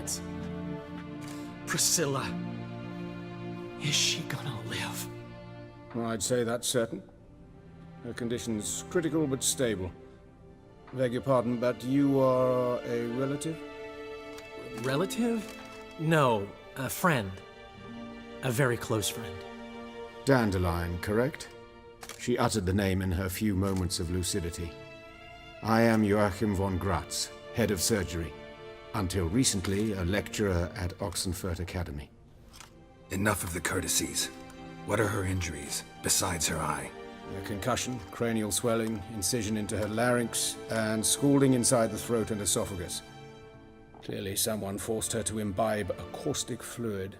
Gratz. Priscilla. Is she gonna live? Well, I'd say that's certain. Her condition's critical but stable. Beg your pardon, but you are a relative? Relative? No, a friend. A very close friend. Dandelion, correct? She uttered the name in her few moments of lucidity. I am Joachim von Gratz, head of surgery. Until recently, a lecturer at Oxenfurt Academy. Enough of the courtesies. What are her injuries, besides her eye? A concussion, cranial swelling, incision into her larynx, and scalding inside the throat and esophagus. Clearly someone forced her to imbibe a caustic fluid.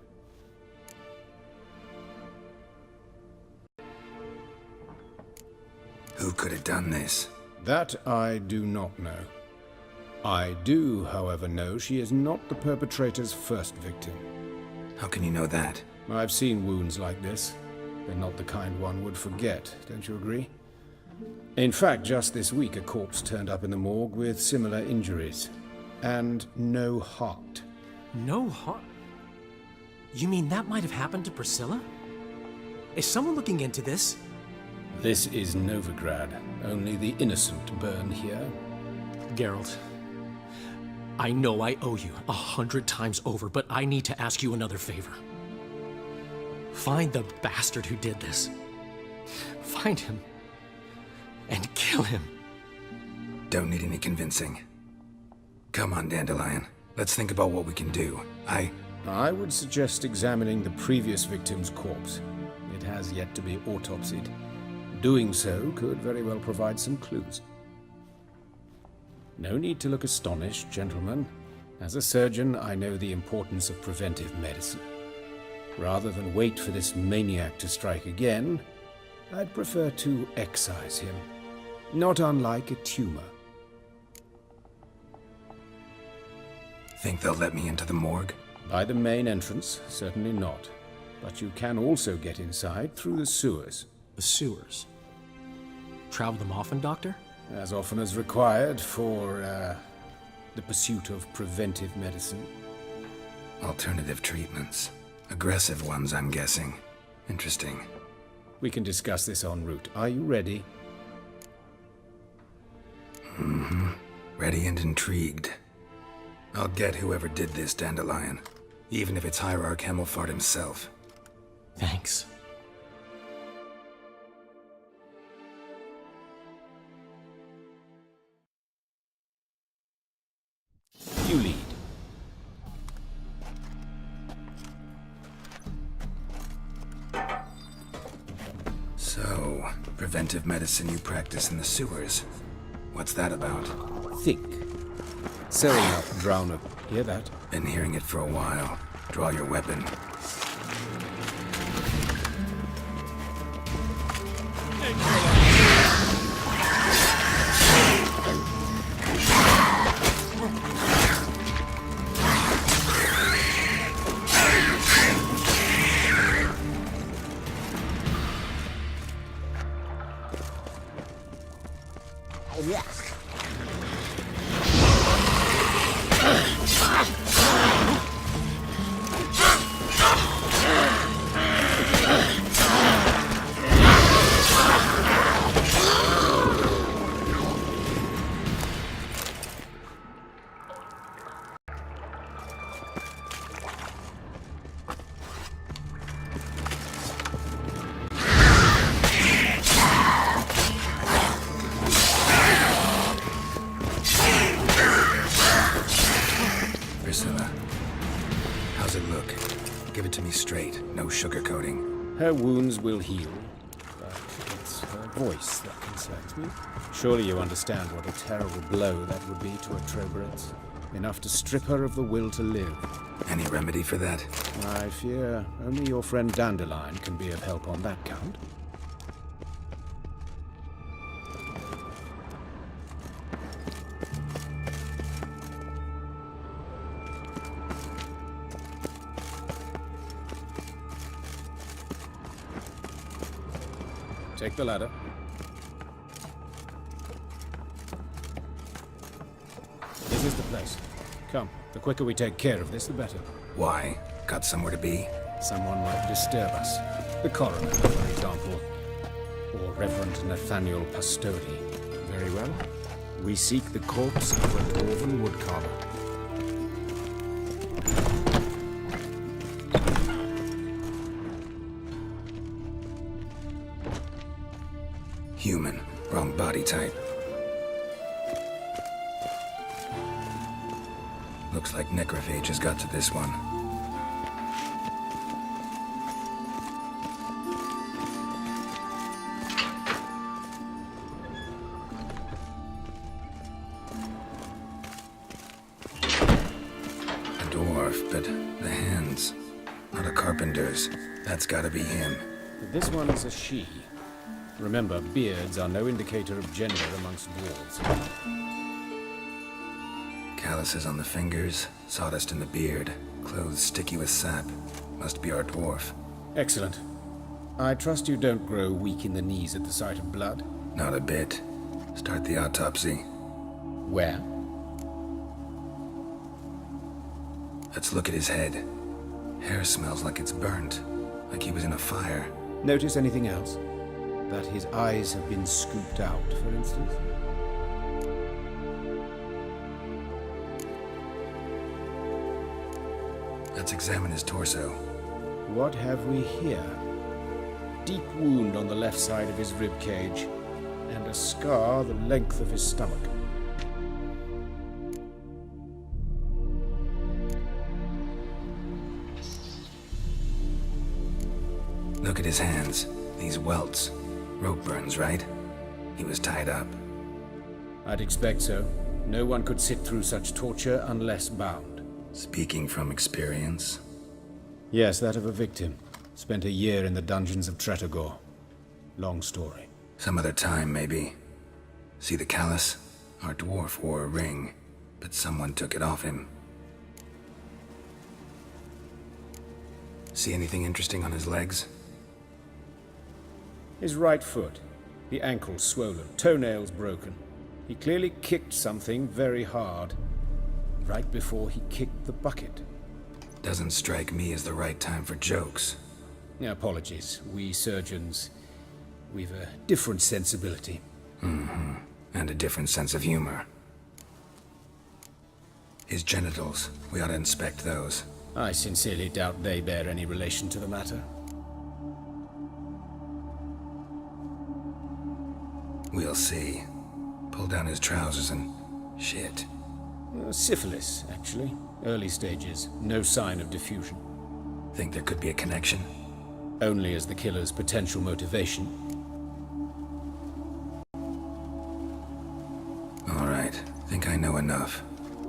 Who could have done this? That I do not know. I do, however, know she is not the perpetrator's first victim. How can you know that? I've seen wounds like this. They're not the kind one would forget, don't you agree? In fact, just this week a corpse turned up in the morgue with similar injuries. And no heart. No heart? You mean that might have happened to Priscilla? Is someone looking into this? This is Novigrad. Only the innocent burn here. Geralt, I know I owe you 100 times over, but I need to ask you another favor. Find the bastard who did this. Find him. And kill him. Don't need any convincing. Come on, Dandelion. Let's think about what we can do. I would suggest examining the previous victim's corpse. It has yet to be autopsied. Doing so could very well provide some clues. No need to look astonished, gentlemen. As a surgeon, I know the importance of preventive medicine. Rather than wait for this maniac to strike again, I'd prefer to excise him. Not unlike a tumor. Think they'll let me into the morgue? By the main entrance, certainly not. But you can also get inside through the sewers. The sewers. Travel them often, Doctor? As often as required for, the pursuit of preventive medicine. Alternative treatments. Aggressive ones, I'm guessing. Interesting. We can discuss this en route. Are you ready? Mm-hmm. Ready and intrigued. I'll get whoever did this, Dandelion. Even if it's Hierarch Hemmelfart himself. Thanks. You lead. So, preventive medicine you practice in the sewers. What's that about? Think. Sewing up, drown up. Hear that? Been hearing it for a while. Draw your weapon. Priscilla, how's it look? Give it to me straight, no sugarcoating. Her wounds will heal, but it's her voice that concerns me. Surely you understand what a terrible blow that would be to a Trobrenz. Enough to strip her of the will to live. Any remedy for that? I fear only your friend Dandelion can be of help on that count. Take the ladder. This is the place. Come, the quicker we take care of this, the better. Why? Got somewhere to be? Someone might disturb us. The coroner, for example. Or Reverend Nathaniel Pastodi. Very well. We seek the corpse of a dwarven woodcarver. Human. Wrong body type. Looks like necrophages got to this one. A dwarf, but the hands. Not a carpenter's. That's gotta be him. This one is a she. Remember, beards are no indicator of gender amongst dwarves. Calluses on the fingers, sawdust in the beard, clothes sticky with sap. Must be our dwarf. Excellent. I trust you don't grow weak in the knees at the sight of blood. Not a bit. Start the autopsy. Where? Let's look at his head. Hair smells like it's burnt, like he was in a fire. Notice anything else? That his eyes have been scooped out, for instance? Let's examine his torso. What have we here? Deep wound on the left side of his rib cage, and a scar the length of his stomach. Look at his hands. These welts. Rope burns, right? He was tied up. I'd expect so. No one could sit through such torture unless bound. Speaking from experience. Yes, that of a victim. Spent a year in the dungeons of Tretogor. Long story. Some other time, maybe. See the callus? Our dwarf wore a ring, but someone took it off him. See anything interesting on his legs? His right foot. The ankle swollen, toenails broken. He clearly kicked something very hard. Right before he kicked the bucket. Doesn't strike me as the right time for jokes. Apologies. We surgeons, we've a different sensibility. Mm-hmm. And a different sense of humor. His genitals. We ought to inspect those. I sincerely doubt they bear any relation to the matter. We'll see. Pull down his trousers and... shit. Syphilis, actually. Early stages. No sign of diffusion. Think there could be a connection? Only as the killer's potential motivation. All right. Think I know enough.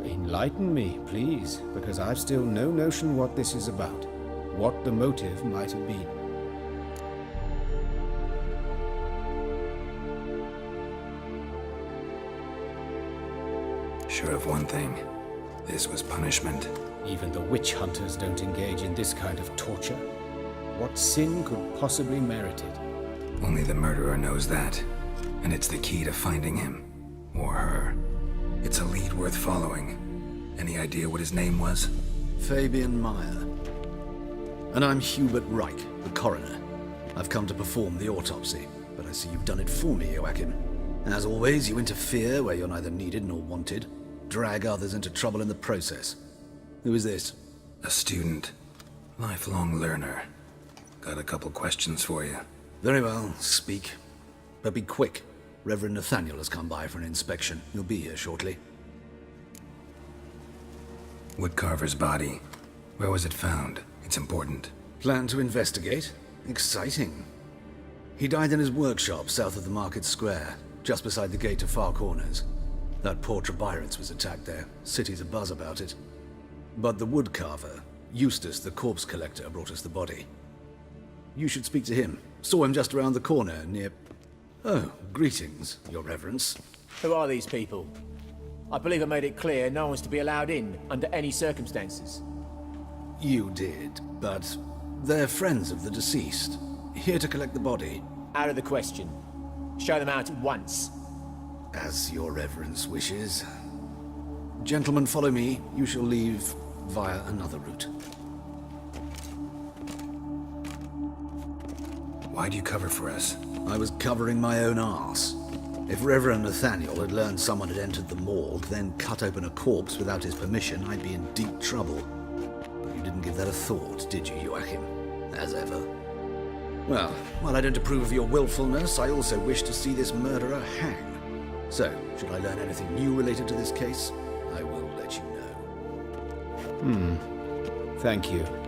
Enlighten me, please, because I've still no notion what this is about. What the motive might have been. Sure of one thing. This was punishment. Even the witch hunters don't engage in this kind of torture. What sin could possibly merit it? Only the murderer knows that. And it's the key to finding him. Or her. It's a lead worth following. Any idea what his name was? Fabian Meyer. And I'm Hubert Reich, the coroner. I've come to perform the autopsy, but I see you've done it for me, Joachim. As always, you interfere where you're neither needed nor wanted. Drag others into trouble in the process. Who is this? A student. Lifelong learner. Got a couple questions for you. Very well, speak. But be quick. Reverend Nathaniel has come by for an inspection. He'll be here shortly. Woodcarver's body. Where was it found? It's important. Plan to investigate? Exciting. He died in his workshop south of the market square, just beside the gate to Far Corners. That poor Trebirance was attacked there. City's abuzz about it. But the woodcarver, Eustace the corpse collector, brought us the body. You should speak to him. Saw him just around the corner near... Oh, greetings, Your Reverence. Who are these people? I believe I made it clear no one's to be allowed in under any circumstances. You did, but they're friends of the deceased. Here to collect the body. Out of the question. Show them out at once. As Your Reverence wishes. Gentlemen, follow me. You shall leave via another route. Why'd you cover for us? I was covering my own arse. If Reverend Nathaniel had learned someone had entered the morgue, then cut open a corpse without his permission, I'd be in deep trouble. You didn't give that a thought, did you, Joachim? As ever. Well, while I don't approve of your willfulness, I also wish to see this murderer hang. So, should I learn anything new related to this case, I will let you know. Thank you.